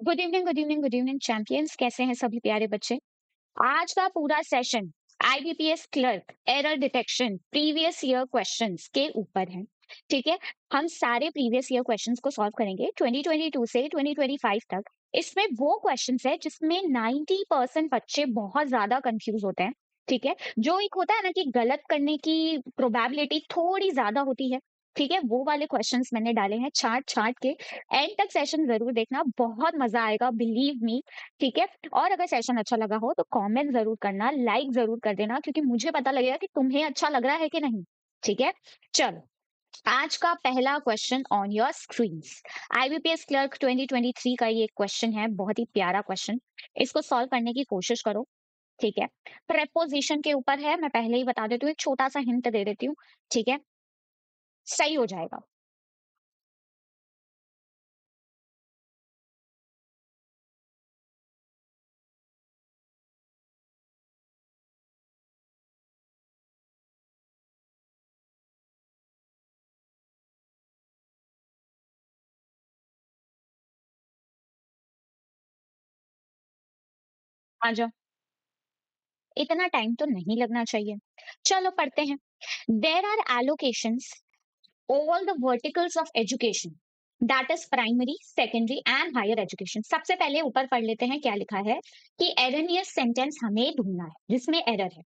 Good evening, good evening, good evening champions, कैसे हैं सभी प्यारे बच्चे। आज का पूरा session IBPS clerk error detection previous year questions के ऊपर है। ठीक है। हम सारे प्रीवियस ईयर क्वेश्चंस को सॉल्व करेंगे 2022 से 2025 तक। इसमें वो क्वेश्चंस है जिसमें 90% बच्चे बहुत ज्यादा कंफ्यूज होते हैं। ठीक है। जो एक होता है ना कि गलत करने की प्रोबेबिलिटी थोड़ी ज्यादा होती है। ठीक है, वो वाले क्वेश्चंस मैंने डाले हैं छांट छांट के। एंड तक सेशन जरूर देखना, बहुत मजा आएगा, बिलीव मी। ठीक है। और अगर सेशन अच्छा लगा हो तो कमेंट जरूर करना, लाइक जरूर कर देना, क्योंकि मुझे पता लगेगा कि तुम्हें अच्छा लग रहा है कि नहीं। ठीक है। चलो, आज का पहला question on your screens. IBPS clerk 2023 का ये क्वेश्चन है, बहुत ही प्यारा क्वेश्चन। इसको सॉल्व करने की कोशिश करो। ठीक है। प्रेपोजिशन के ऊपर है, मैं पहले ही बता देती हूँ, एक छोटा सा हिंट दे देती हूँ। ठीक है। सही हो जाएगा। आ जाओ, इतना टाइम तो नहीं लगना चाहिए। चलो पढ़ते हैं। There are allocations all the verticals of education, that is primary, secondary and higher education। सबसे पहले ऊपर पढ़ लेते हैं क्या लिखा है कि erroneous sentence हमें ढूंढना है जिसमें एरर है।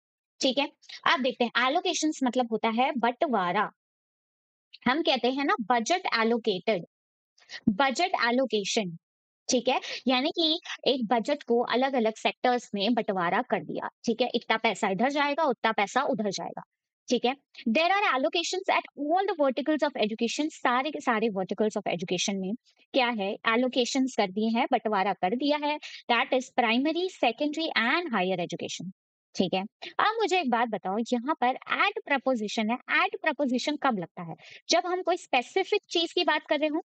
ठीक है। अब देखते हैं, allocations मतलब होता है बंटवारा। हम कहते हैं ना बजट एलोकेटेड, बजट एलोकेशन। ठीक है। यानी कि एक बजट को अलग अलग सेक्टर्स में बंटवारा कर दिया। ठीक है, इतना पैसा इधर जाएगा, उतना पैसा उधर जाएगा। ठीक है। There are allocations at all the verticals of education, सारे के सारे वर्टिकल्स ऑफ एजुकेशन में क्या है, एलोकेशंस कर दिए हैं, बंटवारा कर दिया है। That is primary, secondary and higher education. ठीक है। अब मुझे एक बात बताओ, यहाँ पर एट प्रपोजिशन है। एट प्रपोजिशन कब लगता है? जब हम कोई स्पेसिफिक चीज की बात कर रहे हो,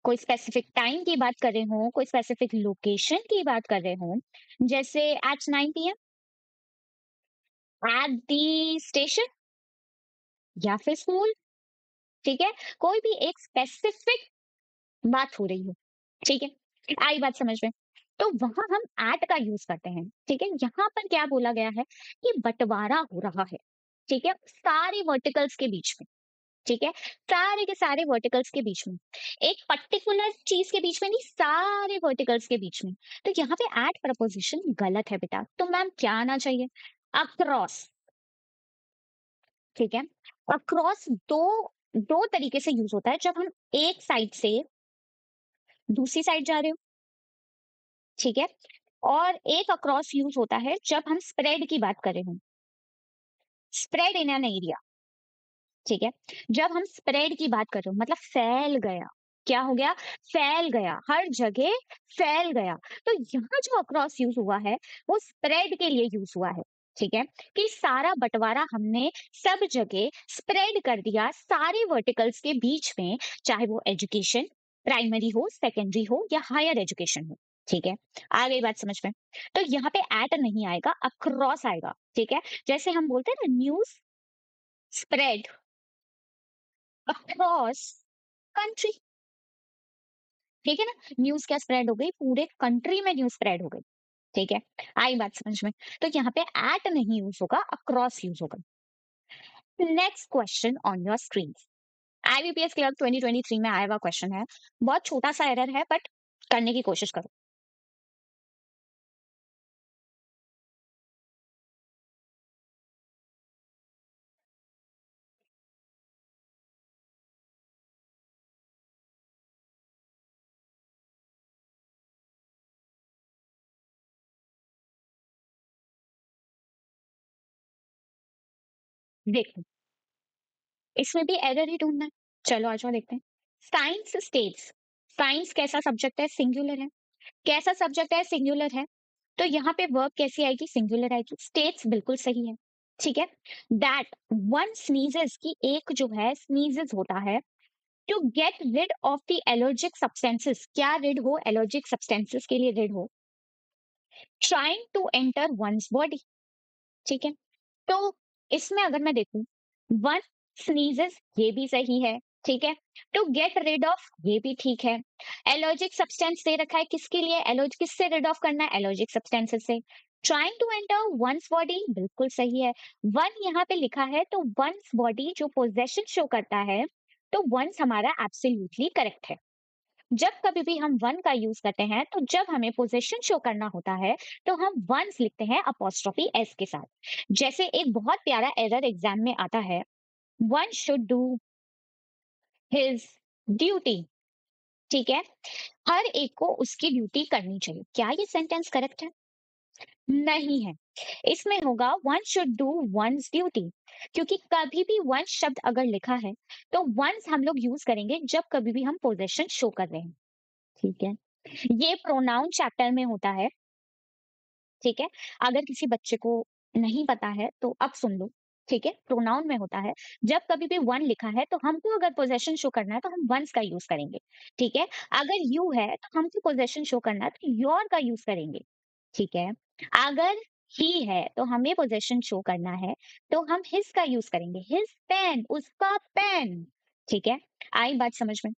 कोई स्पेसिफिक टाइम की बात कर रहे हो, कोई स्पेसिफिक लोकेशन की बात कर रहे हो, जैसे at 9 PM at the station या फिर स्कूल। ठीक है। कोई भी एक स्पेसिफिक बात हो रही हो। ठीक है, आई बात समझ में। तो वहां हम एट का यूज करते हैं। ठीक है। यहाँ पर क्या बोला गया है कि बंटवारा हो रहा है। ठीक है, सारे वर्टिकल्स के बीच में। ठीक है, सारे के सारे वर्टिकल्स के बीच में, एक पर्टिकुलर चीज के बीच में नहीं, सारे वर्टिकल्स के बीच में। तो यहाँ पे एट प्रपोजिशन गलत है बेटा। तो मैम क्या आना चाहिए? अक्रॉस। ठीक है। अक्रॉस दो दो तरीके से यूज होता है, जब हम एक साइड से दूसरी साइड जा रहे हो। ठीक है। और एक अक्रॉस यूज होता है जब हम स्प्रेड की बात कर रहे हो, स्प्रेड इन एन एरिया। ठीक है। जब हम स्प्रेड की बात कर रहे हो मतलब फैल गया। क्या हो गया? फैल गया, हर जगह फैल गया। तो यहाँ जो अक्रॉस यूज हुआ है वो स्प्रेड के लिए यूज हुआ है। ठीक है, कि सारा बंटवारा हमने सब जगह स्प्रेड कर दिया, सारे वर्टिकल्स के बीच में, चाहे वो एजुकेशन प्राइमरी हो, सेकेंडरी हो या हायर एजुकेशन हो। ठीक है, आ गई बात समझ में। तो यहाँ पे एट नहीं आएगा, अक्रॉस आएगा। ठीक है, जैसे हम बोलते हैं ना, न्यूज स्प्रेड अक्रॉस कंट्री। ठीक है ना, न्यूज क्या स्प्रेड हो गई, पूरे कंट्री में न्यूज स्प्रेड हो गई। ठीक है, आई बात समझ में। तो यहाँ पे एट नहीं यूज होगा, अक्रॉस यूज होगा। Next question on your screen. IBPS clerk 2023 में आया हुआ क्वेश्चन है, बहुत छोटा सा एरर है बट करने की कोशिश करो। देखो, इसमें भी एरर ही ढूंढना है। चलो आ जाओ देखते हैं। साइंस स्टेट्स, साइंस कैसा सब्जेक्ट है? सिंगुलर है। कैसा सब्जेक्ट है? सिंगुलर है। तो यहाँ पे वर्ब कैसी आएगी? सिंगुलर आएगी। स्टेट्स बिल्कुल सही है। ठीक है। दैट वन स्नीजेस की, एक जो है स्नीजेस होता है to get rid of the allergic substances. क्या रिड हो? एलर्जिक सब्सटेंसेस के लिए रिड हो, trying to enter one's body. ठीक है। तो इसमें अगर मैं देखूं, वन स्नीजेस ये भी सही है, ठीक है। टू गेट रिड ऑफ, ये भी ठीक है। एलर्जिक सब्सटेंस दे रखा है, किसके लिए? एलर्ज किससे रिड ऑफ करना है? एलर्जिक सब्सटेंसेस से। Trying to enter one's body, बिल्कुल सही है। वन यहाँ पे लिखा है तो वंस बॉडी जो पोजेशन शो करता है, तो वंस हमारा एब्सोल्युटली करेक्ट है। जब कभी भी हम वन का यूज करते हैं तो जब हमें पोजेशन शो करना होता है तो हम वंस लिखते हैं अपोस्ट्रोफी एस के साथ। जैसे एक बहुत प्यारा एरर एग्जाम में आता है, one should do his duty. ठीक है, हर एक को उसकी ड्यूटी करनी चाहिए। क्या ये सेंटेंस करेक्ट है? नहीं है। इसमें होगा one should do once duty, क्योंकि कभी भी वंस शब्द अगर लिखा है तो वंस हम लोग यूज करेंगे जब कभी भी हम पोजेशन शो कर रहे हैं। ठीक है, ये प्रोनाउन चैप्टर में होता है। ठीक है, अगर किसी बच्चे को नहीं पता है तो अब सुन लो। ठीक है, प्रोनाउन में होता है, जब कभी भी वन लिखा है तो हमको अगर पोजेशन शो करना है तो हम वंस का यूज करेंगे। ठीक है, अगर यू है तो हमको पोजेशन शो करना है तो योर का यूज करेंगे। ठीक है, अगर ही है तो हमें पोजेशन शो करना है तो हम हिज का यूज करेंगे। हिज पेन, उसका पेन। ठीक है, आई बात समझ में?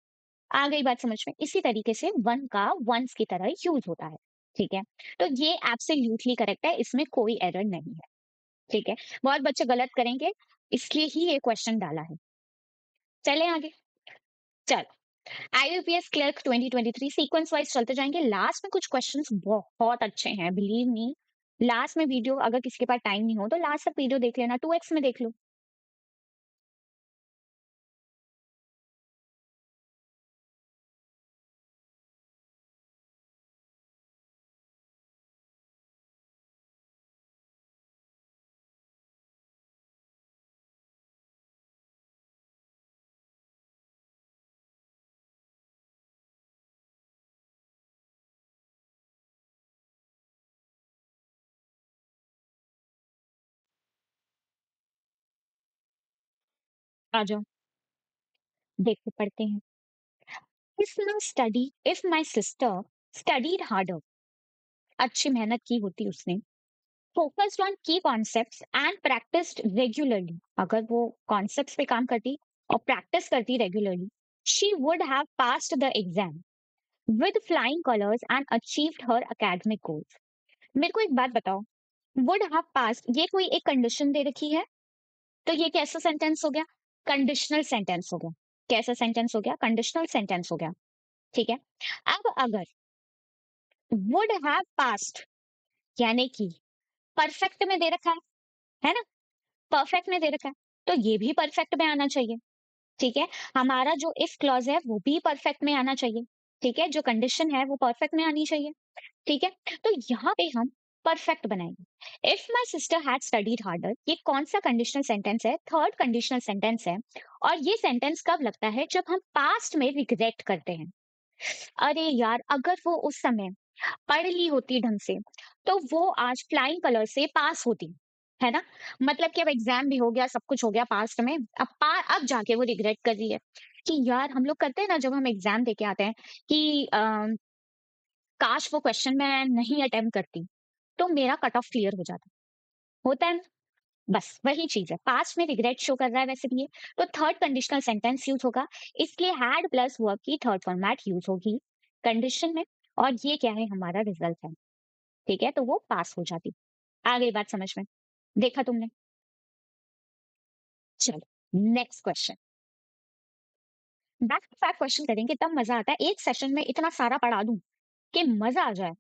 आ गई बात समझ में? इसी तरीके से वन का वंस की तरह यूज होता है। ठीक है, तो ये एब्सोल्युटली करेक्ट है, इसमें कोई एरर नहीं है। ठीक है, बहुत बच्चे गलत करेंगे, इसलिए ही ये क्वेश्चन डाला है। चले आगे। चलो, आईबीपीएस क्लर्क 2023 सीक्वेंस वाइज चलते जाएंगे। लास्ट में कुछ क्वेश्चंस बहुत अच्छे हैं, बिलीव मी। लास्ट में वीडियो, अगर किसी के पास टाइम नहीं हो तो लास्ट तक वीडियो देख लेना, 2x में देख लो। आ जाओ, देखते पढ़ते हैं। If my sister studied harder, अच्छी मेहनत की होती उसने, फोकस्ड ऑन की कॉन्सेप्ट्स एंड प्रैक्टिस्ड रेगुलरली, अगर वो कॉन्सेप्ट्स पे काम करती और प्रैक्टिस करती regularly, she would have passed the exam with flying colours and achieved her academic goals. मेरे को एक बात बताओ, वुड हैव पास्ड, ये कोई एक कंडीशन दे रखी है, तो ये कैसा सेंटेंस हो गया? कंडीशनल सेंटेंस हो गया। कैसा सेंटेंस हो गया? कंडीशनल सेंटेंस हो गया। ठीक है, अब अगर वुड हैव पास्ड यानी कि परफेक्ट में दे रखा है ना? परफेक्ट में दे रखा है, तो ये भी परफेक्ट में आना चाहिए। ठीक है, हमारा जो इफ क्लॉज है वो भी परफेक्ट में आना चाहिए। ठीक है, जो कंडीशन है वो परफेक्ट में आनी चाहिए। ठीक है, तो यहाँ पे हम परफेक्ट बनाएंगे। If my sister had studied harder, ये कौन सा कंडीशनल सेंटेंस है? थर्ड कंडीशनल सेंटेंस है। और ये सेंटेंस कब लगता है? जब हम पास्ट में रिग्रेट करते हैं। अरे यार, अगर वो उस समय पढ़ ली होती ढंग से तो वो आज फ्लाइंग कलर से पास होती, है ना? मतलब कि अब एग्जाम भी हो गया, सब कुछ हो गया पास्ट में, अब जाके वो रिग्रेट कर रही है कि यार, हम लोग करते हैं ना जब हम एग्जाम देके आते हैं कि काश वो क्वेश्चन मैं नहीं अटेम्प्ट करती तो मेरा कट ऑफ क्लियर हो जाता। होता है ना? बस वही चीज है, पास्ट में रिग्रेट शो कर रहा है वैसे भी ये। तो थर्ड कंडीशनल सेंटेंस यूज होगा, इसलिए हैड प्लस वर्ब की थर्ड फॉर्मेट यूज होगी कंडीशन में। और ये क्या है? हमारा रिजल्ट है। ठीक है, तो वो पास हो जाती। आ गई बात समझ में? देखा तुमने? चलो, next question. Back to back question करेंगे तब मजा आता है, एक सेशन में इतना सारा पढ़ा दूं कि मजा आ जाए।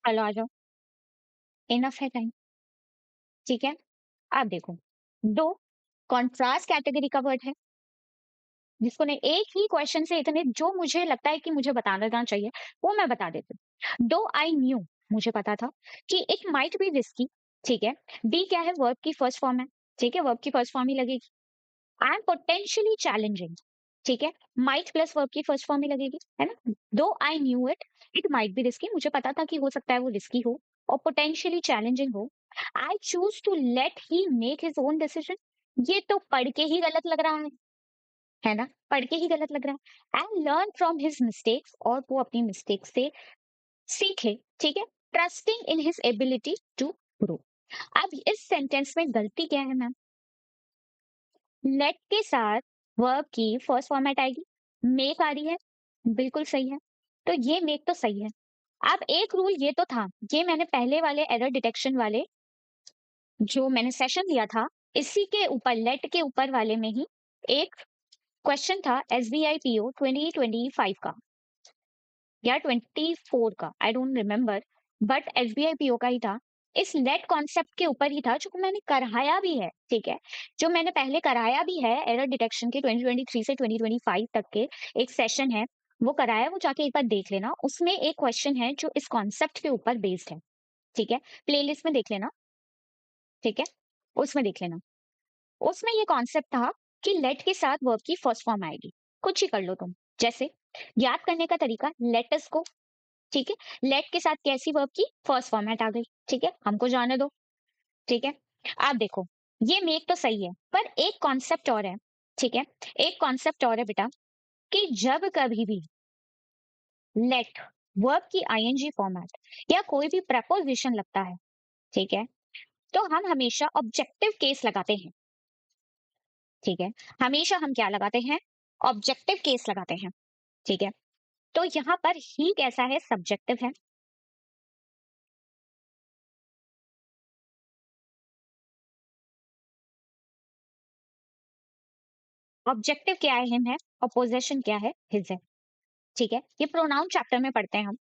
चलो आ जाओ, इनफ है टाइम। ठीक है, आप देखो, दो कॉन्ट्रास्ट कैटेगरी का वर्ड है, जिसको ने एक ही क्वेश्चन से इतने, जो मुझे लगता है कि मुझे बता देना चाहिए वो मैं बता देती हूँ। दो आई न्यू, मुझे पता था कि इट माइट बी रिस्की। ठीक है, बी क्या है? वर्ब की फर्स्ट फॉर्म है। ठीक है, वर्ब की फर्स्ट फॉर्म ही लगेगी। I am potentially challenging. ठीक है, माइट प्लस वर्ब की फर्स्ट फॉर्म में लगेगी, है ना? दो I knew it, it might be risky, मुझे पता था कि हो सकता है वो रिस्की हो और पोटेंशियली चैलेंजिंग हो। I choose to let he make his own decision. ये तो पढ़ के ही गलत लग रहा है ना? पढ़ के ही गलत लग रहा है। And learn from his mistakes, और वो अपनी मिस्टेक से सीखे, ठीक है? Trusting in his ability to grow. अब इस सेंटेंस में गलती क्या है मैम? लेट के साथ वर्ब की फर्स्ट फॉर्मेट आएगी, मेक आ रही है, बिल्कुल सही है। तो ये मेक तो सही है। अब एक रूल ये तो था, ये मैंने पहले वाले एरर डिटेक्शन वाले जो मैंने सेशन लिया था, इसी के ऊपर लेट के ऊपर वाले में ही एक क्वेश्चन था एसबीआई पीओ 2025 का या 24 का, I don't remember, but SBI PO का ही था। इस लेट कॉन्सेप्ट के ऊपर ही था जो मैंने कराया भी है, ठीक है? जो मैंने पहले कराया भी है एरर डिटेक्शन के 2023 से 2025 तक के एक सेशन है, वो कराया, वो जाके एक बार देख लेना। उसमें एक क्वेश्चन है जो इस कॉन्सेप्ट के ऊपर बेस्ड है, ठीक है? प्लेलिस्ट में देख लेना, ठीक है? उसमें देख लेना। उसमें ये कॉन्सेप्ट था कि लेट के साथ वर्ब की फर्स्ट फॉर्म आएगी। कुछ ही कर लो तुम। जैसे याद करने का तरीका, लेटस को, ठीक है? लेट के साथ कैसी वर्ब की फर्स्ट फॉर्मेट आ गई, ठीक है? हमको जाने दो, ठीक है? आप देखो, ये मेक तो सही है, पर एक कॉन्सेप्ट और है, ठीक है? एक कॉन्सेप्ट और है बेटा, कि जब कभी भी लेट वर्ब की आईएनजी फॉर्मेट या कोई भी प्रपोजिशन लगता है, ठीक है? तो हम हमेशा ऑब्जेक्टिव केस लगाते हैं, ठीक है? हमेशा हम क्या लगाते हैं? ऑब्जेक्टिव केस लगाते हैं, ठीक है? तो यहाँ पर ही कैसा है? सब्जेक्टिव है। ऑब्जेक्टिव क्या है? हिम है। और पोजेशन क्या है? हिज है, ठीक है? ये प्रोनाउन चैप्टर में पढ़ते हैं हम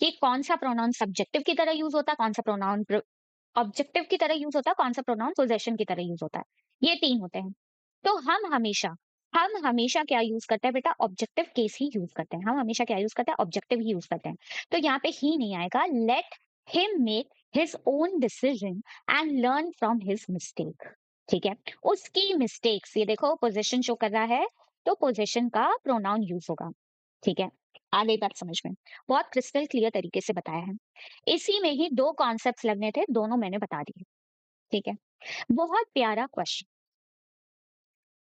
कि कौन सा प्रोनाउन सब्जेक्टिव की तरह यूज होता है, कौन सा प्रोनाउन ऑब्जेक्टिव की तरह यूज होता है, कौन सा प्रोनाउन पोजेशन की तरह यूज होता है। ये तीन होते हैं। तो हम हमेशा क्या यूज करते हैं बेटा? ऑब्जेक्टिव केस ही यूज करते हैं। हम हमेशा क्या यूज करते हैं? ऑब्जेक्टिव ही यूज करते हैं। तो यहाँ पे ही नहीं आएगा। Let him make his own decision and learn from his mistake, ठीक है? उसकी मिस्टेक्स, ये देखो पोजीशन शो कर रहा है, तो पोजीशन का प्रोनाउन यूज होगा, ठीक है? आ गई बात समझ में? बहुत क्रिस्टल क्लियर तरीके से बताया है। इसी में ही दो कॉन्सेप्ट्स लगने थे, दोनों मैंने बता दिए, ठीक है? बहुत प्यारा क्वेश्चन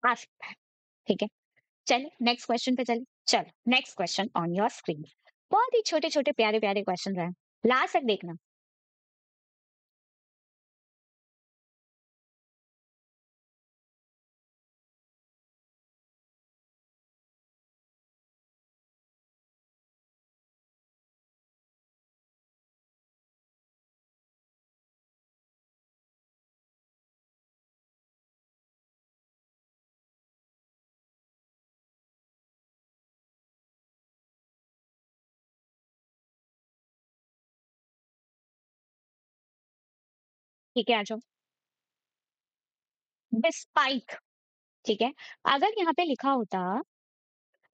आ सकता है, ठीक है? चलिए नेक्स्ट क्वेश्चन पे चलिए। चलो next question on your screen. बहुत ही छोटे छोटे प्यारे प्यारे क्वेश्चन रहे, लास्ट तक देखना। ठीक है, आ जाओ। डिस्पाइट, ठीक है? अगर यहाँ पे लिखा होता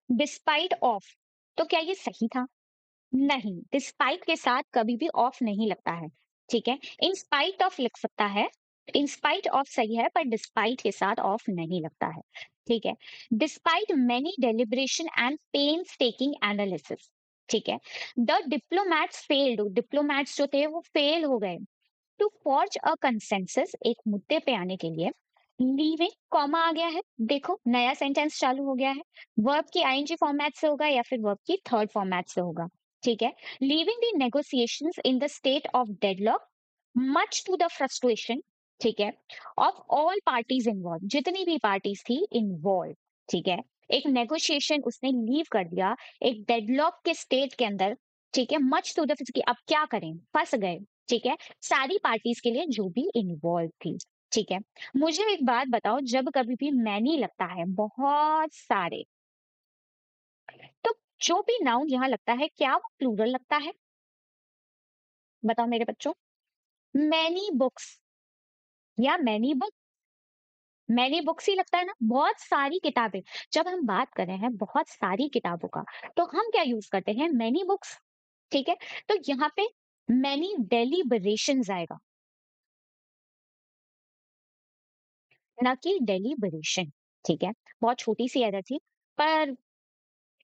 डिस्पाइट ऑफ, तो क्या ये सही था? नहीं, डिस्पाइट के साथ कभी भी ऑफ नहीं लगता है, ठीक है? इन स्पाइट ऑफ लिख सकता है, इन स्पाइट ऑफ सही है, पर डिस्पाइट के साथ ऑफ नहीं लगता है, ठीक है? Despite many deliberation and pains taking analysis, ठीक है? द डिप्लोमैट्स फेल्ड, डिप्लोमैट्स जो थे वो फेल हो गए टू फॉर्ज अ कंसेंसस, एक मुद्दे पे आने के लिए। लीविंग कॉमा आ गया है, देखो नया सेंटेंस चालू हो गया है। वर्ब की आईएनजी फॉर्मेट से होगा या फिर वर्ब की थर्ड फॉर्मेट से होगा, ठीक है? Leaving the negotiations in the state of deadlock much to the frustration, ठीक है, ऑफ ऑल पार्टीज इन्वॉल्व, जितनी भी पार्टीज थी इन्वॉल्व, ठीक है? एक नेगोशिएशन उसने लीव कर दिया एक डेडलॉक के स्टेट के अंदर, ठीक है? मच टू द कि अब क्या करें, फंस गए, ठीक है? सारी पार्टीज के लिए जो भी इन्वॉल्व थी, ठीक है? मुझे एक बात बताओ, जब कभी भी मैनी लगता है बहुत सारे, तो जो भी नाउन यहाँ लगता है क्या वो प्लूरल लगता है? बताओ मेरे बच्चों। मैनी बुक्स या मैनी बुक, मैनी बुक्स ही लगता है ना, बहुत सारी किताबें। जब हम बात कर रहे हैं बहुत सारी किताबों का, तो हम क्या यूज करते हैं? मैनी बुक्स, ठीक है? तो यहाँ पे मैनी डेलिबरेशंस आएगा, ना कि डेलिबरेशन, ठीक है? बहुत छोटी सी एरर थी, पर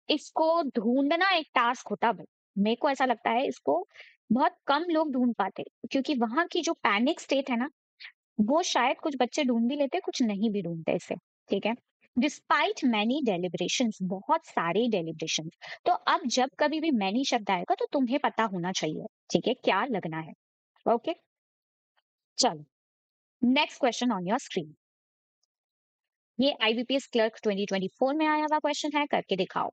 इसको ढूँढना एक टास्क होता भाई। मेरे को ऐसा लगता है इसको बहुत कम लोग ढूँढ पाते, क्योंकि वहाँ की जो पैनिक स्टेट है ना, वो शायद कुछ बच्चे ढूँढ भी लेते, कुछ नहीं भी ढूँढते इसे, ठीक है? डिस्पाइट मैनी डेलिब्रेशंस, बहुत सारे डेलिब्रेशंस। तो अब जब कभी भी मैनी शब्द आएगा तो तुम्हें पता होना चाहिए, ठीक है? क्या लगना है, ओके? चलो, next question on your screen. ये आईबीपीएस क्लर्क 2024 में आया हुआ क्वेश्चन है, करके दिखाओ।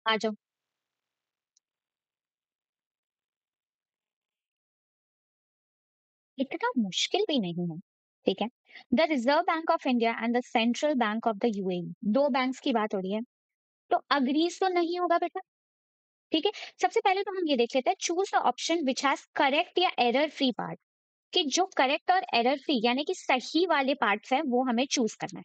आ जाओ। इतना मुश्किल भी नहीं है, ठीक है? The reserve Bank of India and the central bank of the UAE, दो बैंक्स की बात हो रही है, तो अग्रीज तो नहीं होगा बेटा, ठीक है? सबसे पहले तो हम ये देख लेते हैं, choose the option which has correct या एरर फ्री पार्ट, कि जो करेक्ट और एरर फ्री यानी कि सही वाले पार्ट्स हैं वो हमें चूज करना है,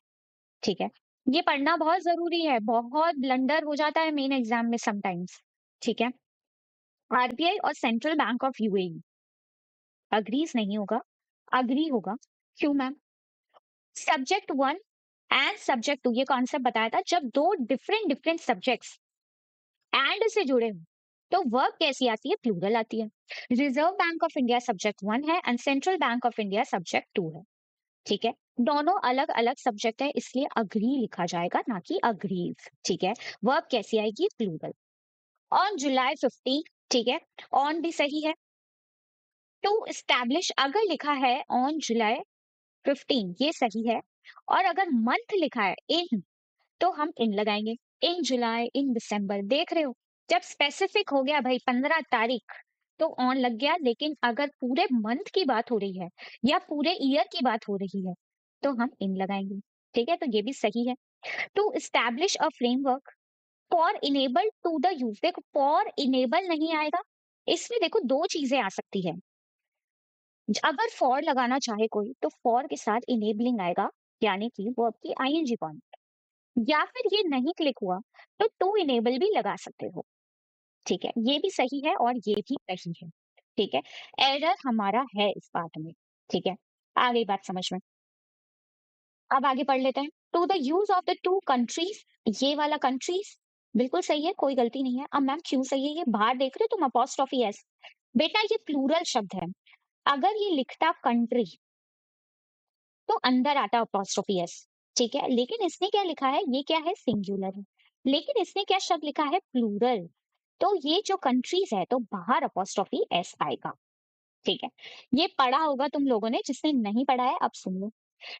ठीक है? ये पढ़ना बहुत जरूरी है, बहुत ब्लंडर हो जाता है मेन एग्जाम में समटाइम्स, ठीक है? आरबीआई और central bank of UAE, agrees नहीं होगा, अग्री होगा। क्यों ma'am? Subject one and subject two, ये कॉन्सेप्ट बताया था, जब दो डिफरेंट डिफरेंट सब्जेक्ट्स एंड से जुड़े हों तो वर्ब कैसी आती है? प्लूरल आती है। Reserve Bank of India subject one है and central bank of India subject two है, ठीक है? दोनों अलग अलग सब्जेक्ट है, इसलिए अग्री लिखा जाएगा, ना कि अग्रीज, ठीक है? वर्ब कैसी आएगी? प्लूरल। ऑन जुलाई 15, ठीक है? ऑन भी सही है। टू स्टैब्लिश अगर लिखा है ऑन जुलाई 15, ये सही है। और अगर मंथ लिखा है इन, तो हम इन लगाएंगे। इन जुलाई, इन दिसंबर, देख रहे हो? जब स्पेसिफिक हो गया भाई 15 तारीख, तो ऑन लग गया। लेकिन अगर पूरे मंथ की बात हो रही है या पूरे ईयर की बात हो रही है, तो हम इन लगाएंगे, ठीक है? तो ये भी सही है। To establish a framework for enable to the use, देखो फॉर इनेबल नहीं आएगा, इसमें देखो दो चीजें आ सकती है। अगर फॉर लगाना चाहे कोई तो फॉर के साथ इनेबलिंग आएगा, यानी कि वो आपकी आईएनजी फॉर्म, या फिर ये नहीं क्लिक हुआ तो टू इनेबल भी लगा सकते हो, ठीक है? ये भी सही है और ये भी सही है, ठीक है? एरर हमारा है इस पार्ट में, ठीक है? आ गई बात समझ में? अब आगे पढ़ लेते हैं। To the use of the two countries, ये वाला कंट्रीज बिल्कुल सही है, कोई गलती नहीं है। अब मैम क्यों सही है? ये बाहर देख रहे हो तुम, अपोस्ट्रोफी एस, बेटा ये प्लूरल शब्द है। अगर ये लिखता कंट्री तो अंदर आता अपोस्ट्रोफी एस, ठीक है? लेकिन इसने क्या लिखा है? ये क्या है? सिंगुलर है। लेकिन इसने क्या शब्द लिखा है? प्लूरल। तो ये जो कंट्रीज है तो बाहर अपोस्ट्रोफी एस आएगा, ठीक है? ये पढ़ा होगा तुम लोगों ने, जिसने नहीं पढ़ा है अब सुन लो।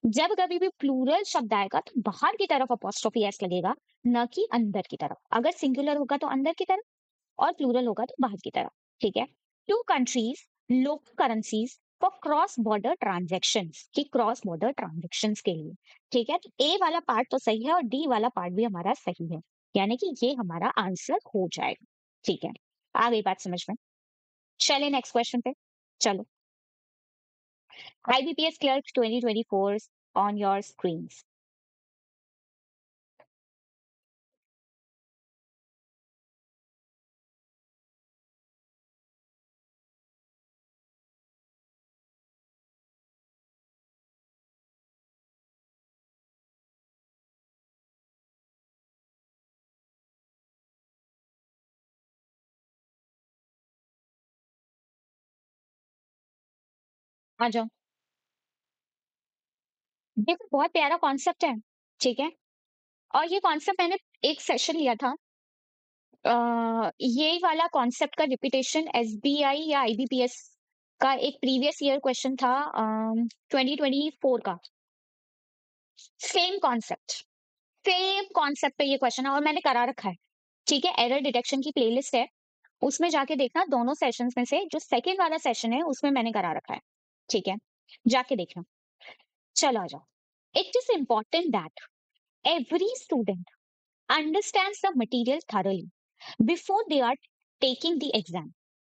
जब कभी भी प्लूरल शब्द आएगा तो बाहर की तरफ अपोस्ट्रोफी एस लगेगा, न कि अंदर की तरफ। अगर सिंगुलर होगा तो अंदर की तरफ, और प्लूरल होगा तो बाहर की तरफ, ठीक है? Two countries local currencies for cross border transaction, की क्रॉस बॉर्डर ट्रांजेक्शन के लिए, ठीक है? तो ए वाला पार्ट तो सही है और डी वाला पार्ट भी हमारा सही है, यानी कि ये हमारा आंसर हो जाएगा, ठीक है? आ गई बात समझ में? चलिए नेक्स्ट क्वेश्चन पे चलो। IBPS clerk 2024 on your screen. आ जाओ। देखो बहुत प्यारा कॉन्सेप्ट है, ठीक है? और ये कॉन्सेप्ट मैंने एक सेशन लिया था। ये वाला कॉन्सेप्ट का रिपीटेशन एसबीआई या आईबीपीएस का एक प्रीवियस ईयर क्वेश्चन था, 2024 का। सेम कॉन्सेप्ट, सेम कॉन्सेप्ट पे ये क्वेश्चन है और मैंने करा रखा है, ठीक है? एरर डिटेक्शन की प्लेलिस्ट है, उसमें जाके देखना। दोनों सेशंस में से जो सेकंड वाला सेशन है उसमें मैंने करा रखा है, ठीक है? जाके देखना। चलो आ जाओ। It is important that every student understands the material thoroughly before they are taking the exam,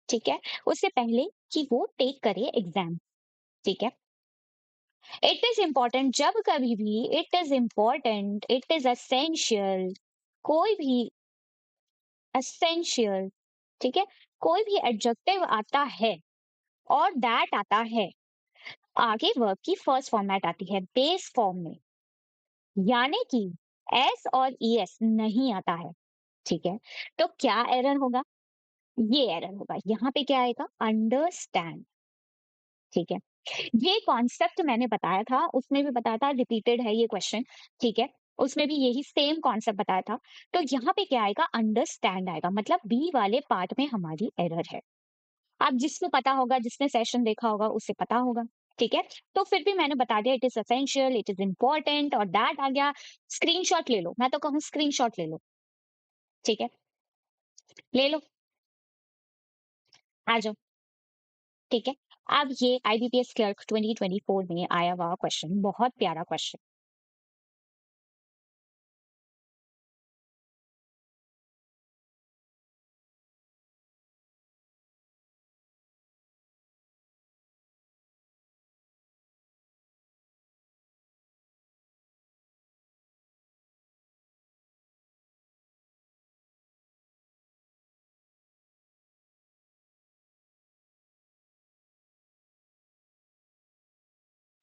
ठीक है? उससे पहले कि वो टेक करे एग्जाम, ठीक है? इट इज इम्पोर्टेंट, जब कभी भी it is important, it is essential, कोई भी एसेंशियल, ठीक है? कोई भी एडजेक्टिव आता है और दैट आता है, आगे वर्ब की फर्स्ट फॉर्मेट आती है बेस फॉर्म में, यानी कि एस और ईएस नहीं आता है, ठीक है? तो क्या एरर होगा? ये एरर होगा, यहाँ पे क्या आएगा? अंडरस्टैंड, ठीक है? ये कॉन्सेप्ट मैंने बताया था, उसमें भी बताया था, रिपीटेड है ये क्वेश्चन, ठीक है? उसमें भी यही सेम कॉन्सेप्ट बताया था। तो यहाँ पे क्या आएगा? अंडरस्टैंड आएगा, मतलब बी वाले पार्ट में हमारी एरर है। अब जिसको पता होगा, जिसने सेशन देखा होगा, उसे पता होगा, ठीक है? तो फिर भी मैंने बता दिया, it is essential, it is important और दैट आ गया। स्क्रीनशॉट ले लो, मैं तो कहूँ स्क्रीनशॉट ले लो, ठीक है? ले लो, आ जाओ, ठीक है? अब ये आईबीपीएस क्लर्क 2024 में आया हुआ क्वेश्चन, बहुत प्यारा क्वेश्चन।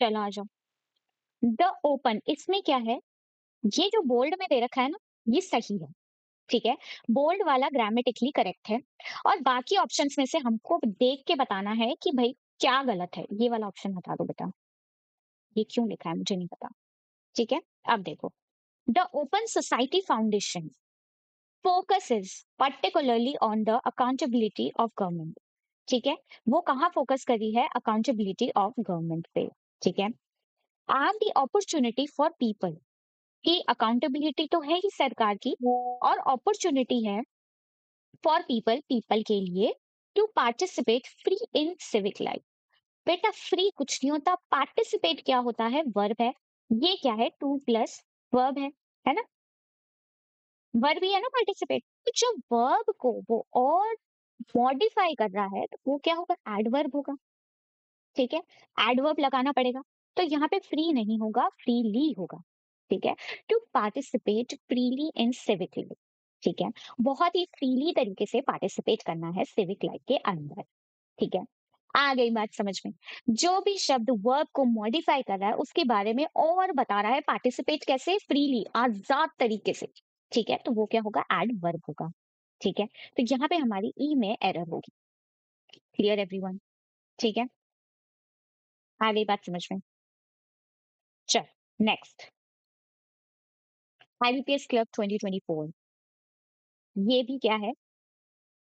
चलो आ जाओ। द ओपन, इसमें क्या है? ये जो बोल्ड में दे रखा है ना, ये सही है, ठीक है? बोल्ड वाला ग्रामेटिकली करेक्ट है, और बाकी ऑप्शंस में से हमको देख के बताना है कि भाई क्या गलत है। ये वाला ऑप्शन हटा दो बेटा, ये क्यों लिखा है मुझे नहीं पता, ठीक है? अब देखो, the open society foundation focuses particularly on the accountability of government, ठीक है? वो कहाँ फोकस करी है? अकाउंटेबिलिटी ऑफ गवर्नमेंट पे, ठीक है? Are the opportunity for people, की अकाउंटेबिलिटी तो है ही सरकार की, और अपॉर्चुनिटी है फॉर पीपल, पीपल के लिए, to participate free in civic life. बेटा फ्री कुछ नहीं होता, पार्टिसिपेट क्या होता है? वर्ब है, ये क्या है? टू प्लस वर्ब है ना? वर्ब भी है ना पार्टिसिपेट। तो जब वर्ब को वो और मॉडिफाई कर रहा है, तो वो क्या होगा? एडवर्ब होगा, ठीक है? एडवर्ब लगाना पड़ेगा। तो यहाँ पे फ्री नहीं होगा, फ्रीली होगा, ठीक है? To participate freely in civic life, ठीक है? बहुत ही फ्रीली तरीके से पार्टिसिपेट करना है सिविक लाइफ के अंदर, ठीक है? आ गई बात समझ में? जो भी शब्द वर्ब को मॉडिफाई कर रहा है, उसके बारे में और बता रहा है, पार्टिसिपेट कैसे? फ्रीली, आजाद तरीके से, ठीक है? तो वो क्या होगा? एडवर्ब होगा, ठीक है? तो यहाँ पे हमारी ई में एरर होगी। Clear everyone? ठीक है? आ गई बात समझ में? चल, नेक्स्ट, आईबीपीएस क्लर्क 2024, ये भी क्या है?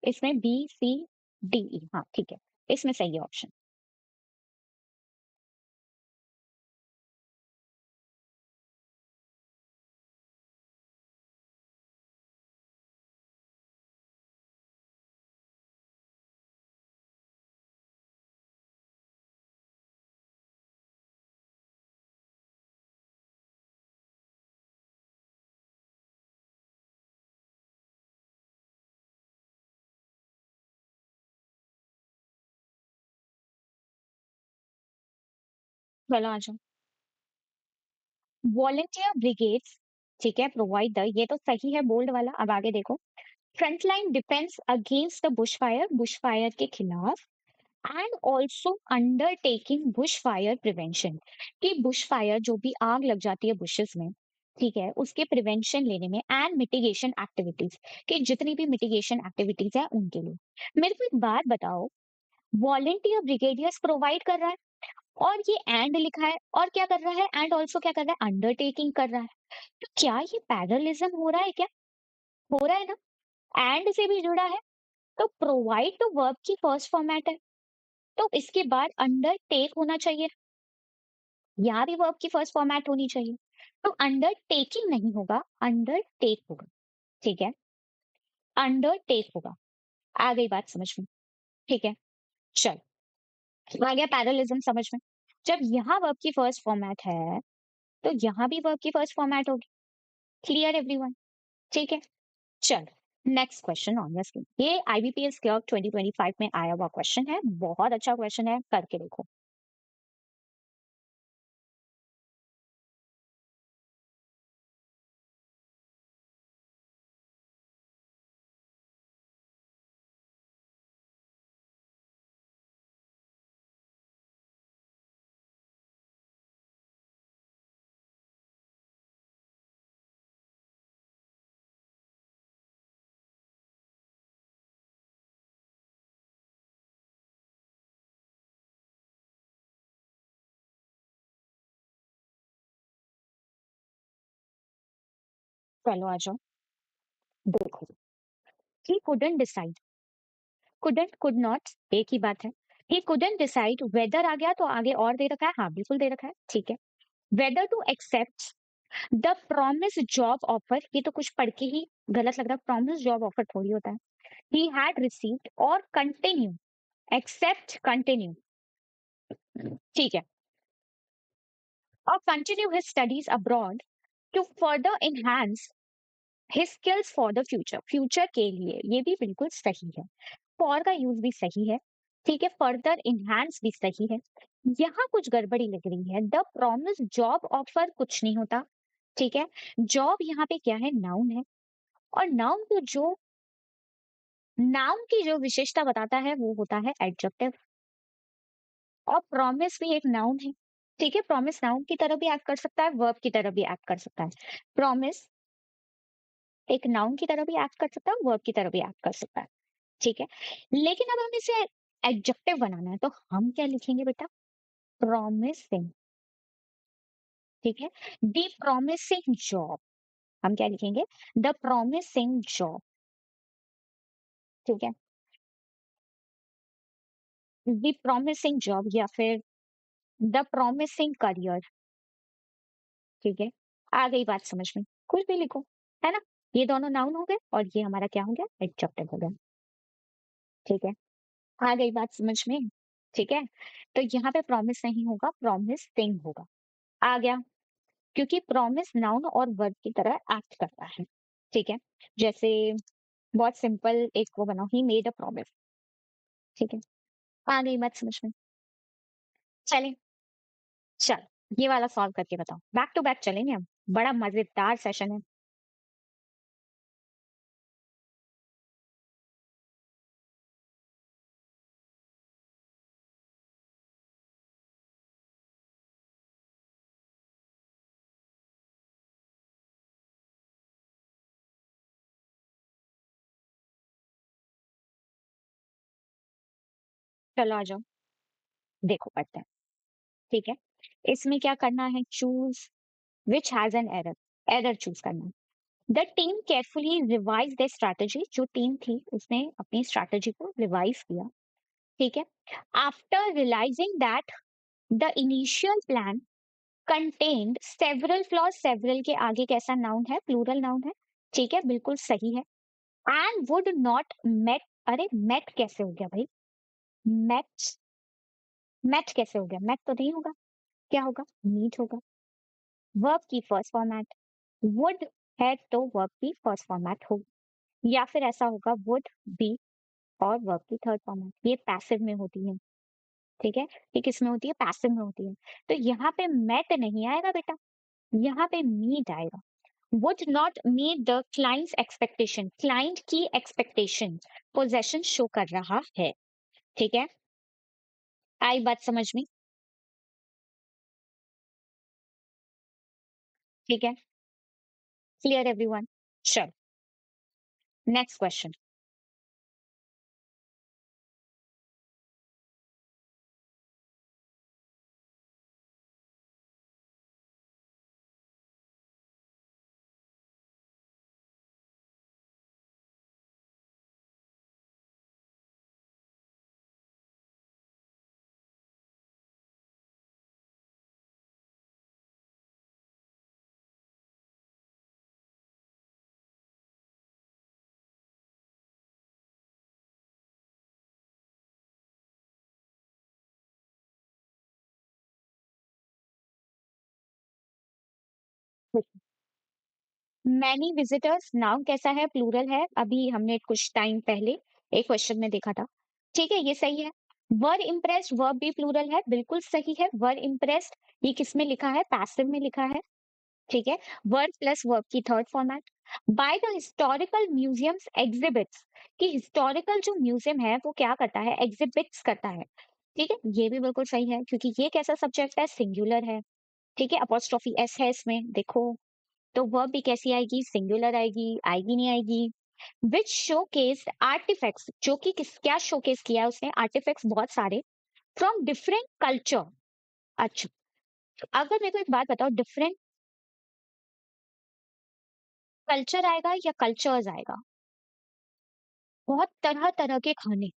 इसमें बी सी डी ई, हाँ ठीक है, इसमें सही है ऑप्शन। चलो आ जाओ। वॉलंटियर ब्रिगेड्स, ठीक है, प्रोवाइड द, ये तो सही है बोल्ड वाला। अब आगे देखो, frontline defence against the bushfire, bushfire के खिलाफ, and also undertaking Bush fire prevention, कि बुश फायर जो भी आग लग जाती है बुशेस में, ठीक है, उसके प्रिवेंशन लेने में, एंड मिटिगेशन एक्टिविटीज, कि जितनी भी मिटिगेशन एक्टिविटीज है उनके लिए। मेरे को एक बात बताओ, वॉलेंटियर ब्रिगेडियर्स प्रोवाइड कर रहा है, और ये एंड लिखा है, और क्या कर रहा है? एंड ऑल्सो क्या कर रहा है? अंडरटेकिंग कर रहा है। तो क्या ये पैरलिज्म हो रहा है क्या? हो रहा है ना? एंड से भी जुड़ा है, तो प्रोवाइड तो वर्ब की फर्स्ट फॉर्मेट है, तो इसके बाद अंडरटेक होना चाहिए, यहाँ भी वर्ब की फर्स्ट फॉर्मेट होनी चाहिए। तो अंडरटेकिंग नहीं होगा, अंडरटेक होगा, ठीक है? अंडरटेक होगा। आ गई बात समझ में? ठीक है, चल, आ गया पैरलिज्म समझ में? जब यहाँ वर्ब की फर्स्ट फॉर्मेट है, तो यहाँ भी वर्ब की फर्स्ट फॉर्मेट होगी। Clear everyone? ठीक है, चल, नेक्स्ट क्वेश्चन ऑनेस्टली, ये आईबीपीएस क्लर्क 2025 में आया हुआ क्वेश्चन है, बहुत अच्छा क्वेश्चन है, करके देखो। चलो आ जाओ, देखो। He couldn't decide, couldn't could not एक ही बात है। ही कुडंट डिसाइड वेदर आ गया तो आगे और दे रखा है, हाँ बिल्कुल दे रखा है, ठीक है। Whether to accept the promise job offer, ये तो कुछ पढ़ के ही गलत लग रहा है, प्रॉमिस जॉब ऑफर थोड़ी होता है। ही हैड रिसीव्ड और कंटिन्यू, एक्सेप्ट कंटिन्यू, ठीक है। और continue his studies abroad to further enhance his skills for the future, future के लिए, ये भी बिल्कुल सही है। फॉर का यूज भी सही है, ठीक है, फर्दर इनहैंस भी सही है। यहाँ कुछ गड़बड़ी लग रही है, द प्रॉमिस जॉब ऑफर कुछ नहीं होता, ठीक है। जॉब यहाँ पे क्या है, नाउन है, और नाउन की जो विशेषता बताता है वो होता है एडजेक्टिव, और प्रॉमिस भी एक नाउन है, ठीक है। प्रॉमिस नाउन की तरह भी एक्ट कर सकता है, वर्ब की तरह भी एक्ट कर सकता है। प्रॉमिस एक नाउन की तरह भी एक्ट कर सकता है, वर्ब की तरह भी एक्ट कर सकता है, ठीक है। लेकिन अब हमें इसे एडजेक्टिव बनाना है, तो हम क्या लिखेंगे बेटा, प्रॉमिसिंग, ठीक है। द प्रॉमिसिंग जॉब, हम क्या लिखेंगे, द प्रॉमिसिंग जॉब, ठीक है। द प्रॉमिसिंग जॉब या फिर द प्रॉमिसिंग करियर, ठीक है। आ गई बात समझ में, कुछ भी लिखो, है ना। ये दोनों नाउन हो गए और ये हमारा क्या हो गया, एडजेक्टिव हो गया, ठीक है। आ गई बात समझ में, ठीक है। तो यहाँ पे प्रॉमिस नहीं होगा, प्रॉमिसिंग होगा, आ गया। क्योंकि प्रॉमिस नाउन और वर्ब की तरह एक्ट करता है, ठीक है। जैसे बहुत सिंपल एक वो बनाओ, ही मेड अ प्रॉमिस, ठीक है। आ गई बात समझ में। चलें, चल, ये वाला सॉल्व करके बताओ, बैक टू बैक चलेंगे हम, बड़ा मजेदार सेशन है। चलो आ जाओ, देखो पढ़ते हैं, ठीक है। इसमें क्या करना है, choose which has an error, error choose करना है। The team carefully revise the strategy, जो टीम थी उसने अपनी स्ट्रैटेजी को रिवाइज किया, ठीक है। After realizing that the initial plan contained several flaws, several के आगे कैसा नाउन है, प्लूरल नाउन है, ठीक है, बिल्कुल सही है। एंड वुड नॉट मेट, अरे मेट कैसे हो गया भाई, मेट, मेट कैसे हो गया, मेट तो नहीं होगा, क्या होगा, मीट होगा। वर्ब की फर्स्ट फॉर्मेट, वुड है तो वर्ब की फर्स्ट फॉर्मेट हो, या फिर ऐसा होगा वुड बी और वर्ब की थर्ड फॉर्मेट, ये पैसिव में होती है, ठीक है। ये किस में होती है, पैसिव में होती है। तो यहाँ पे मेट नहीं आएगा बेटा, यहाँ पे मीट आएगा। would not meet the client's expectation, client की expectation possession शो कर रहा है, ठीक है। आई बात समझ में, ठीक है, क्लियर एवरीवन। चल, next question. Many visitors noun कैसा है, प्लूरल है, अभी हमने कुछ टाइम पहले एक क्वेश्चन में देखा था। ठीक है, ये सही है। वर इम्प्रेस्ड वर्ब भी प्लूरल है, बिल्कुल सही है। वर इम्प्रेस्ड ये किस में लिखा है, पैसिव में लिखा है। ठीक है, वर्ब प्लस वर्ब की third format. By the historical museums exhibits, कि हिस्टोरिकल जो म्यूजियम है वो क्या करता है, एग्जिबिट्स करता है। ठीक है, ये भी बिल्कुल सही है क्योंकि ये कैसा सब्जेक्ट है, सिंगुलर है। ठीक है, अपोस्ट्रोफी एस है इसमें, देखो। तो वर्ब भी कैसी आएगी, सिंगुलर आएगी, आएगी नहीं आएगी। विच शोकेस्ड आर्टिफैक्ट्स, जो कि किस क्या शोकेस किया है उसने, आर्टिफैक्ट्स बहुत सारे, फ्रॉम डिफरेंट कल्चर। अच्छा, अगर मेरे को एक बात बताओ, डिफरेंट कल्चर आएगा या कल्चर्स आएगा? बहुत तरह तरह के खाने।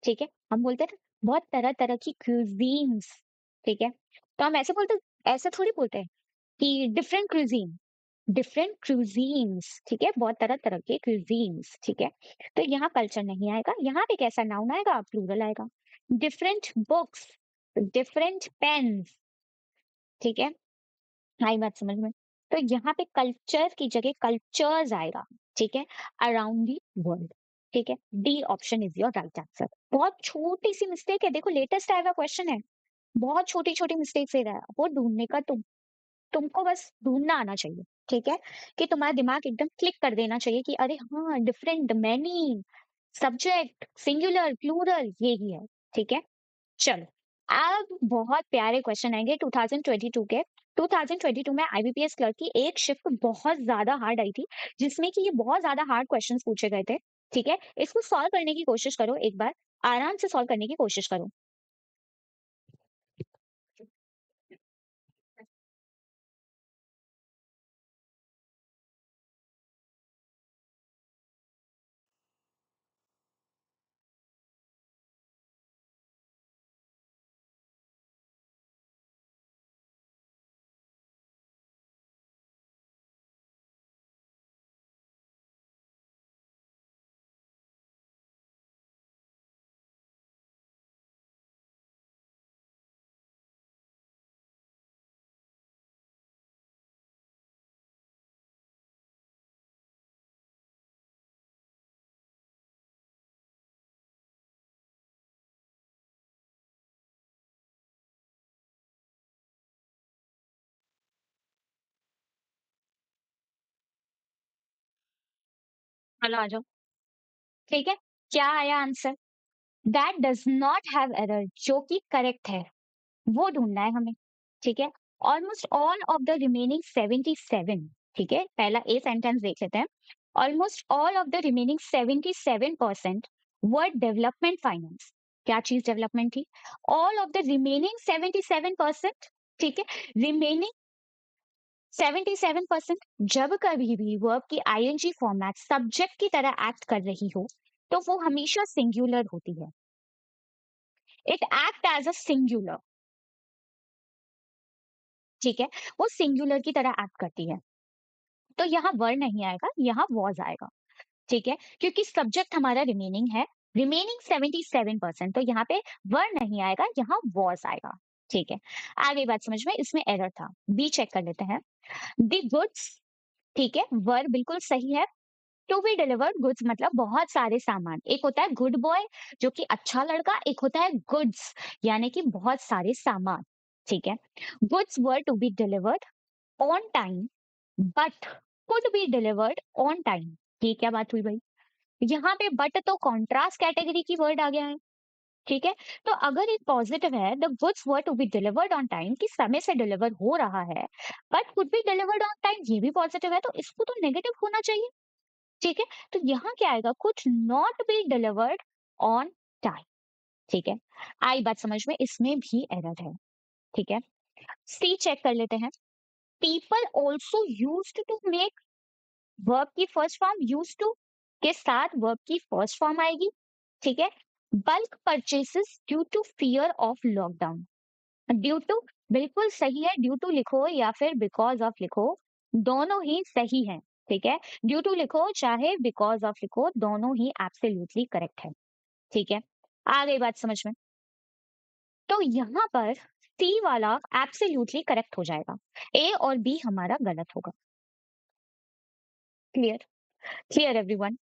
ठीक है, हम बोलते हैं ना, बहुत तरह तरह की क्यूजीन्स। ठीक है, तो हम ऐसे बोलते, ऐसे थोड़ी बोलते हैं कि डिफरेंट क्यूजीन, डिफरेंट क्यूजीन्स। ठीक है, बहुत तरह तरह के क्यूजीन्स। ठीक है, तो यहाँ कल्चर नहीं आएगा, यहाँ पे कैसा नाउन आएगा, प्लूरल आएगा। Different books, different pens. ठीक है, आई बात समझ में? तो यहाँ पे कल्चर की जगह कल्चर्स आएगा। ठीक है, अराउंड दी वर्ल्ड। ठीक है, D option is your right answer. बहुत छोटी सी मिस्टेक है, देखो लेटेस्ट आया हुआ क्वेश्चन है, बहुत छोटी छोटी मिस्टेक से रहा है वो, ढूंढने का तुमको बस ढूंढना आना चाहिए। ठीक है, कि तुम्हारा दिमाग एकदम क्लिक कर देना चाहिए कि अरे हाँ, different, many, subject, singular, plural, ये ही है। ठीक है, चलो, अब बहुत प्यारे क्वेश्चन आएंगे 2022 के। 2022 में आईबीपीएस क्लर्क की एक शिफ्ट बहुत ज्यादा हार्ड आई थी, जिसमें कि ये बहुत ज्यादा हार्ड क्वेश्चंस पूछे गए थे। ठीक है, इसको सॉल्व करने की कोशिश करो एक बार, आराम से सॉल्व करने की कोशिश करो। चलो आ जाओ। ठीक है, क्या आया answer, that does not have error, जो कि करेक्ट है, वो ढूंढना है हमें। ठीक है, almost all of the remaining 77। ठीक है, पहला ए सेंटेंस देख लेते हैं। Almost all of the remaining 77% were development finance. क्या चीज डेवलपमेंट थी, ऑल ऑफ द रिमेनिंग 77%। ठीक है, रिमेनिंग 77%, जब कभी भी वर्ब की आईएनजी फॉर्मेट सब्जेक्ट की तरह एक्ट कर रही हो तो वो हमेशा सिंगुलर होती है। It act as a singular. ठीक है, वो सिंगुलर की तरह एक्ट करती है। तो यहाँ वर नहीं आएगा, यहाँ वॉज आएगा। ठीक है, क्योंकि सब्जेक्ट हमारा रिमेनिंग है, रिमेनिंग 77%, तो यहाँ पे वर नहीं आएगा, यहाँ वॉज आएगा। ठीक है, आगे बात समझ में, इसमें एरर था, बी चेक कर लेते हैं। द गुड्स, ठीक है, वर बिल्कुल सही है। टू बी डिलीवर्ड गुड्स मतलब बहुत सारे सामान, एक होता है गुड बॉय जो कि अच्छा लड़का, एक होता है गुड्स यानी कि बहुत सारे सामान। ठीक है, goods were to be delivered on time but could be delivered on time. ये क्या बात हुई भाई, यहाँ पे बट तो कॉन्ट्रास्ट कैटेगरी की वर्ड आ गया है। ठीक है, तो अगर एक पॉजिटिव है, the goods were to be delivered on time, कि समय से डिलीवर हो रहा है, but could be delivered on time ये भी पॉजिटिव है, तो इसको तो नेगेटिव होना चाहिए। ठीक है, तो यहाँ क्या आएगा, कुछ not be delivered on time. ठीक है, आई बात समझ में, इसमें भी एरर है। ठीक है, सी चेक कर लेते हैं। People also use to make, verb की फर्स्ट फॉर्म यूज टू के साथ वर्ब की फर्स्ट फॉर्म आएगी। ठीक है, bulk purchases due to fear of lockdown. Due to बिल्कुल सही है, ड्यू टू लिखो या फिर बिकॉज ऑफ लिखो, दोनों ही सही है। ठीक है, ड्यू टू लिखो चाहे बिकॉज ऑफ लिखो, दोनों ही एब्सोल्युटली करेक्ट है। ठीक है, आ गई बात समझ में? तो यहाँ पर सी वाला एब्सोल्युटली करेक्ट हो जाएगा, ए और बी हमारा गलत होगा। Clear, clear everyone.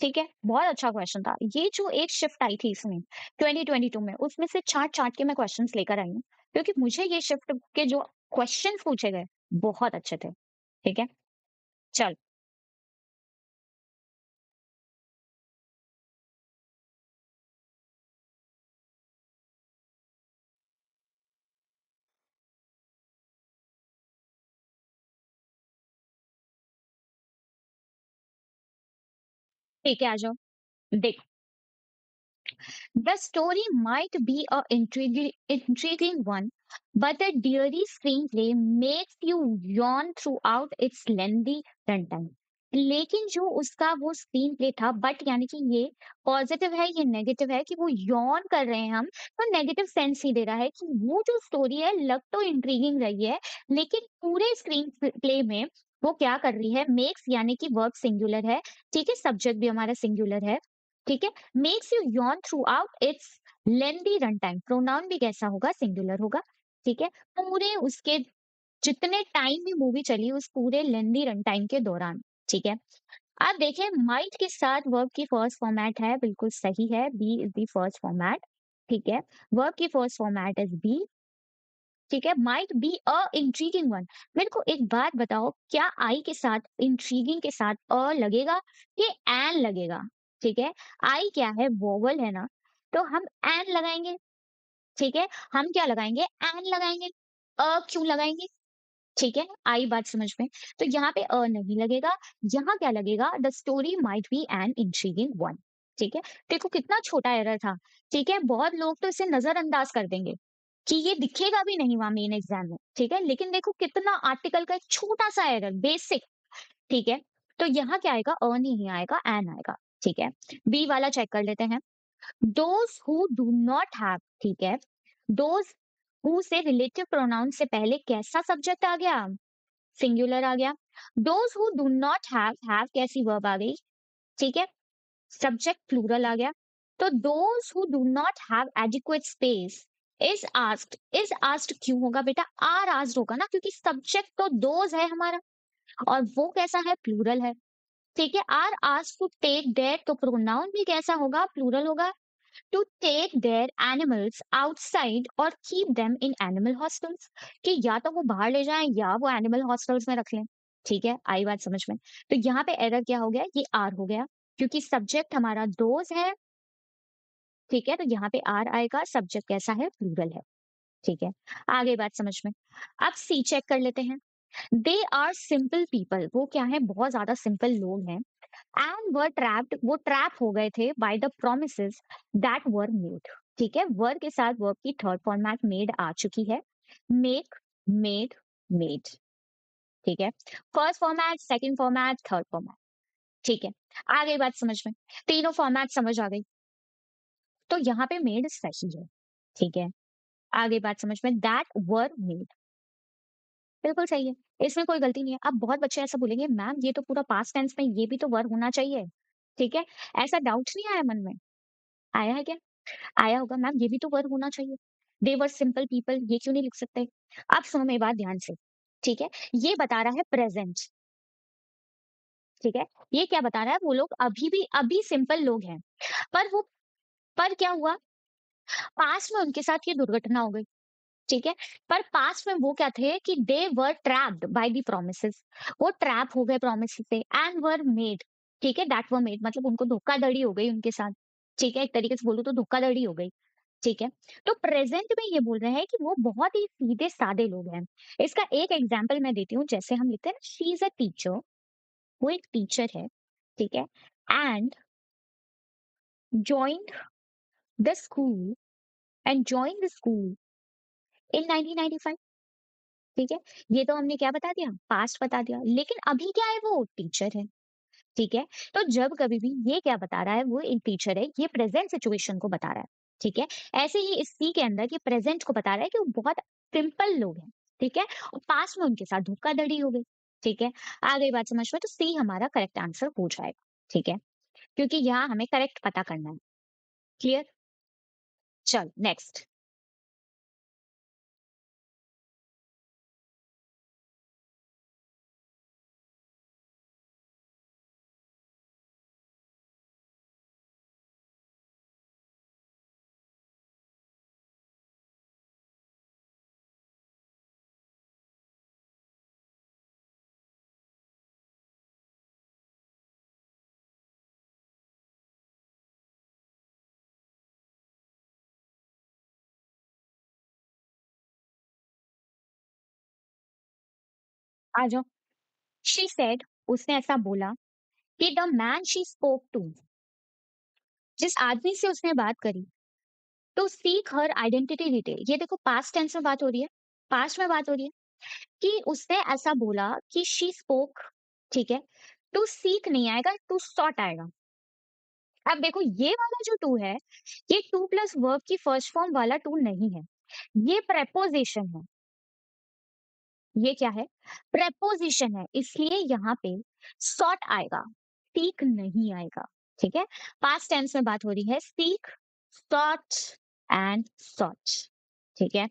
ठीक है, बहुत अच्छा क्वेश्चन था। ये जो एक शिफ्ट आई थी इसमें 2022 में, उसमें से छाँट-छाँट के मैं क्वेश्चंस लेकर आई हूँ, क्योंकि मुझे ये शिफ्ट के जो क्वेश्चंस पूछे गए, बहुत अच्छे थे। ठीक है? चल, ठीक है, आ जाओ। देख, the story might be a intriguing one, but the dreary screenplay makes you yawn throughout its lengthy runtime. लेकिन जो उसका वो स्क्रीन प्ले था, बट यानी कि ये पॉजिटिव है, ये नेगेटिव है कि वो यॉन कर रहे हैं हम, तो नेगेटिव सेंस ही दे रहा है कि वो जो स्टोरी है लग तो इंट्रीगिंग रही है, लेकिन पूरे स्क्रीन प्ले में वो क्या कर रही है, मेक्स यानी कि वर्ब सिंगुलर है, ठीक है, सब्जेक्ट भी हमारा सिंगुलर है, ठीक है, makes you Yon through out it's lengthy run time, pronoun भी कैसा होगा, सिंगुलर होगा, ठीक है, पूरे उसके जितने टाइम भी मूवी चली उस पूरे लेंदी रन टाइम के दौरान, ठीक है। आप देखें, माइट के साथ वर्ब की फर्स्ट फॉर्मेट है, बिल्कुल सही है, B is the first format, ठीक है, वर्ब की फर्स्ट फॉर्मेट इज बी, ठीक है, might be a intriguing one. मेरे को एक बात बताओ, क्या आई के साथ, इंट्रीगिंग के साथ लगेगा कि एन लगेगा? ठीक है, आई क्या है, वोवल है ना, तो हम एन लगाएंगे, ठीक है, हम क्या लगाएंगे, एन लगाएंगे, क्यों लगाएंगे? ठीक है, आई बात समझ में। तो यहाँ पे नहीं लगेगा, यहाँ क्या लगेगा, the story might be an intriguing one, ठीक है। देखो कितना छोटा एरर था, ठीक है, बहुत लोग तो इसे नजरअंदाज कर देंगे कि ये दिखेगा भी नहीं वहां मेन एग्जाम में, ठीक है, लेकिन देखो कितना आर्टिकल का एक छोटा सा एरर, बेसिक, ठीक है। तो यहाँ क्या आएगा, नहीं आएगा, एन आएगा, ठीक है। बी वाला चेक कर लेते हैं। Those who do not have, ठीक है, दोज हु से रिलेटिव प्रोनाउन से पहले कैसा सब्जेक्ट आ गया, सिंगुलर आ गया। Those who do not have कैसी वर्ब आ गई, ठीक है, सब्जेक्ट प्लूरल आ गया। तो those who do not have adequate space is asked क्यों होगा बेटा, आर आस्क्ड होगा ना, क्योंकि सब्जेक्ट तो दोज है हमारा, और वो कैसा है, प्लूरल है, ठीक है। Are asked to take their, तो प्रोनाउन भी कैसा होगा, प्लूरल होगा, to take their animals outside और keep them in animal hostels, कि या तो वो बाहर ले जाएं या वो एनिमल हॉस्टल्स में रख लें, ठीक है, आई बात समझ में। तो यहाँ पे एरर क्या हो गया, ये आर हो गया, क्योंकि सब्जेक्ट हमारा दोज है, ठीक है, तो यहाँ पे आर आएगा, सब्जेक्ट कैसा है, प्लूरल है, ठीक है। आगे बात समझ में। अब सी चेक कर लेते हैं। दे आर सिंपल पीपल, वो क्या है, बहुत ज्यादा सिंपल लोग हैं, एंड वर ट्रैप्ड, वो ट्रैप हो गए थे bye the promises that were made, ठीक है, वर्ब के साथ वर्ब की थर्ड फॉर्मेट मेड आ चुकी है, मेक, मेड, मेड, ठीक है, first format, second format, third format, ठीक है। आ गई बात समझ में, तीनों फॉर्मेट समझ आ गई, तो यहाँ पे मेड सही है, ठीक है। आगे बात समझ में, दैट वर मेड, बिल्कुल सही है, इसमें कोई गलती नहीं है। अब बहुत बच्चे ऐसा बोलेंगे, मैम ये तो पूरा पास्ट टेंस में, ये भी तो वर्ब होना चाहिए, ठीक है, ऐसा डाउट नहीं आया मन में, आया है क्या? आया होगा, मैम ये भी तो वर्ब होना चाहिए, दे वर सिंपल पीपल, ये क्यों नहीं लिख सकते? अब सुनो मेरी बात ध्यान से, ठीक है, ये बता रहा है प्रेजेंट, ठीक है, ये क्या बता रहा है, वो लोग अभी भी अभी सिंपल लोग हैं, पर वो, पर क्या हुआ, पास्ट में उनके साथ ये दुर्घटना हो गई, ठीक है, पर पास्ट में वो क्या थे कि they were trapped by the promises, वो ट्रैप हो गए प्रोमिस से, एंड वर मेड, ठीक है, दैट वर मेड मतलब उनको धोखाधड़ी हो गई उनके साथ, ठीक है, एक तरीके से बोलूं तो धोखाधड़ी हो गई, ठीक है। तो प्रेजेंट में ये बोल रहे हैं कि वो बहुत ही सीधे सादे लोग हैं। इसका एक एग्जांपल मैं देती हूँ, जैसे हम लिखते हैं ना, शी इज अ टीचर, वो एक टीचर है, ठीक है, and joined the school and joined the school in 1995, ठीक है, ये तो हमने क्या बता दिया, पास्ट बता दिया, लेकिन अभी क्या है, वो टीचर है, ठीक है। तो जब कभी भी ये क्या बता रहा है, वो एक टीचर है, ये प्रेजेंट सिचुएशन को बता रहा है, ठीक है। ऐसे ही इस सी के अंदर ये प्रेजेंट को बता रहा है कि वो बहुत सिंपल लोग हैं, ठीक है, और पास्ट में उनके साथ धोखाधड़ी हो गई, ठीक है। आ गई बात समझ में, तो सी हमारा करेक्ट आंसर हो जाएगा, ठीक है, क्योंकि यहाँ हमें करेक्ट पता करना है। क्लियर? चल नेक्स्ट। आ जाओ। शी सेड, उसने ऐसा बोला कि the man she spoke to, जिस आदमी से उसने बात करी, to seek her identity detail. ये देखो पास्ट टेंस में बात हो रही है, पास्ट में बात हो रही है कि उसने ऐसा बोला कि शी स्पोक, ठीक है। टू सीक नहीं आएगा, टू सॉट आएगा। अब देखो ये वाला जो टू है, ये टू प्लस वर्ब की फर्स्ट फॉर्म वाला टू नहीं है, ये प्रेपोजिशन है। ये क्या है? प्रेपोजिशन है, इसलिए यहाँ पे सॉट आएगा, सीक नहीं आएगा। ठीक है, पास्ट टेंस में बात हो रही है, सीक, सॉट एंड सॉट। ठीक है,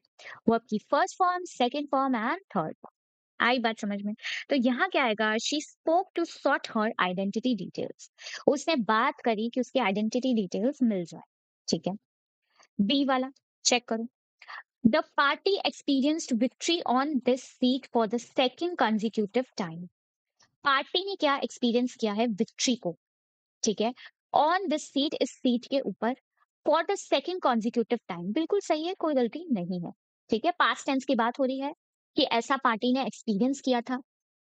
वर्ब की first form, second form and third form. आई बात समझ में? तो यहाँ क्या आएगा? She spoke to sort her identity details. उसने बात करी कि उसकी आइडेंटिटी डिटेल्स मिल जाए। ठीक है, बी वाला चेक करो। The party experienced victory on this seat for the second consecutive time. Party ने क्या एक्सपीरियंस किया है? विक्ट्री को। ठीक है, ऑन दिस सीट, इस सीट के ऊपर, for the second consecutive time. बिल्कुल सही है, कोई गलती नहीं है। ठीक है, पास्ट टेंस की बात हो रही है कि ऐसा पार्टी ने एक्सपीरियंस किया था।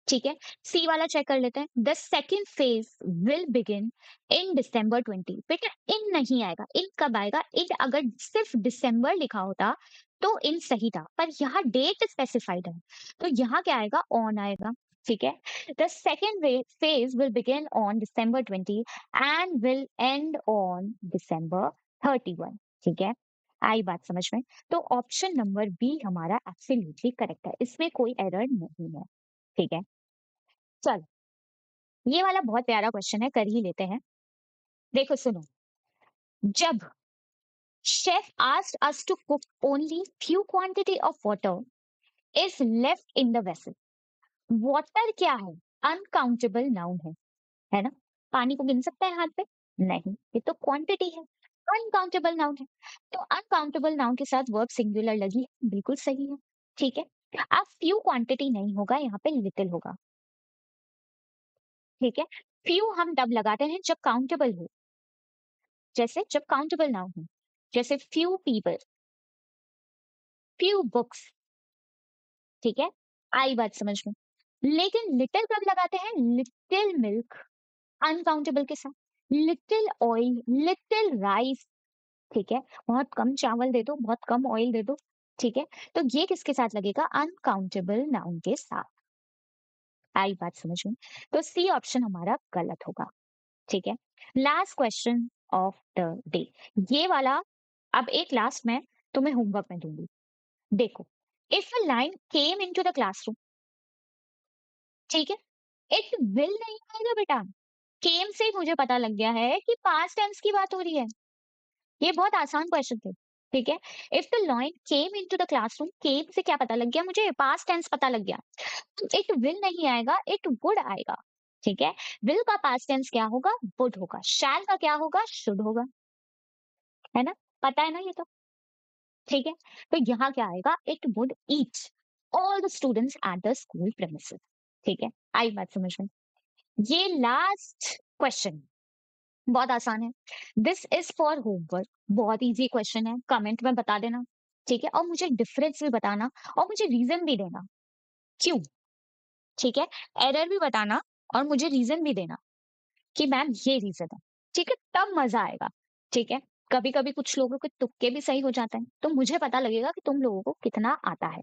ठीक है, सी वाला चेक कर लेते हैं। The second phase will begin in December 20। बेटा इन नहीं आएगा, इन कब आएगा? इन अगर सिर्फ दिसंबर लिखा होता तो इन सही था, पर यहाँ डेट स्पेसिफाइड है, तो यहाँ क्या आएगा? ऑन आएगा। ठीक है, the second phase will begin on December 20 and will end on December 31। ठीक है, आई बात समझ में? तो ऑप्शन नंबर बी हमारा एब्सोल्युटली करेक्ट है, इसमें कोई एरर नहीं है। ठीक है, चल ये वाला बहुत प्यारा क्वेश्चन है, कर ही लेते हैं। देखो सुनो, जब chef asked us to cook only few quantity of water is left in the vessel। Water क्या है? अनकाउंटेबल नाउन है ना? पानी को गिन सकते हैं हाथ पे? नहीं, ये तो क्वांटिटी है, अनकाउंटेबल नाउन है। तो अनकाउंटेबल नाउन के साथ वर्ब सिंगुलर लगी है, बिल्कुल सही है। ठीक है, अब फ्यू क्वांटिटी नहीं होगा, यहाँ पे लिटिल होगा। ठीक है, फ्यू हम तब लगाते हैं जब काउंटेबल हो, जैसे जब काउंटेबल नाउन हो, जैसे फ्यू पीपल, फ्यू बुक्स। ठीक है, आई बात समझ में? लेकिन लिटिल कब लगाते हैं? लिटिल मिल्क, अनकाउंटेबल के साथ, लिटिल ऑयल, लिटिल राइस। ठीक है, बहुत कम चावल दे दो, बहुत कम ऑयल दे दो। ठीक है, तो ये किसके साथ लगेगा? अनकाउंटेबल नाउन के साथ। आई बात समझ में? तो सी ऑप्शन हमारा गलत होगा। ठीक है, last question of the day, ये वाला अब एक लास्ट में तुम्हें होमवर्क में दूंगी। देखो, if a line came into the classroom, ठीक है, इट विल नहीं आएगा बेटा। केम से ही मुझे पता लग गया है कि पास्ट टेंस की बात हो रही है। ये बहुत आसान क्वेश्चन थे। ठीक है, if the lion came into the classroom, came से क्या पता लग गया मुझे? पास्ट टेंस पता लग गया। इट विल नहीं आएगा, इट वुड आएगा। ठीक है, विल का पास्ट टेंस क्या होगा? वुड होगा। शैल का क्या होगा? शुड होगा। है ना? पता है ना ये तो? ठीक है, तो यहाँ क्या आएगा? It would eat all the students at the school premises. ठीक है, आई बात समझ में? ये लास्ट क्वेश्चन बहुत आसान है। दिस इज फॉर होमवर्क, बहुत इजी क्वेश्चन है, कमेंट में बता देना। ठीक है, और मुझे डिफरेंस भी बताना और मुझे रीजन भी देना क्यों। ठीक है, एरर भी बताना और मुझे रीजन भी देना कि मैम ये रीजन है। ठीक है, तब मजा आएगा। ठीक है, कभी कभी कुछ लोगों के तुक्के भी सही हो जाते हैं, तो मुझे पता लगेगा कि तुम लोगों को कितना आता है।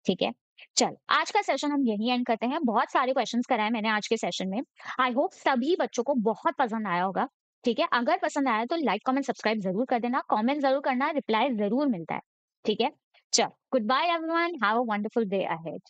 ठीक है, चल आज का सेशन हम यही एंड करते हैं। बहुत सारे क्वेश्चंस कराए मैंने आज के सेशन में। आई होप सभी बच्चों को बहुत पसंद आया होगा। ठीक है, अगर पसंद आया तो लाइक कमेंट सब्सक्राइब जरूर कर देना, कमेंट जरूर करना, रिप्लाई जरूर मिलता है। ठीक है, चल good bye everyone, have a wonderful day ahead.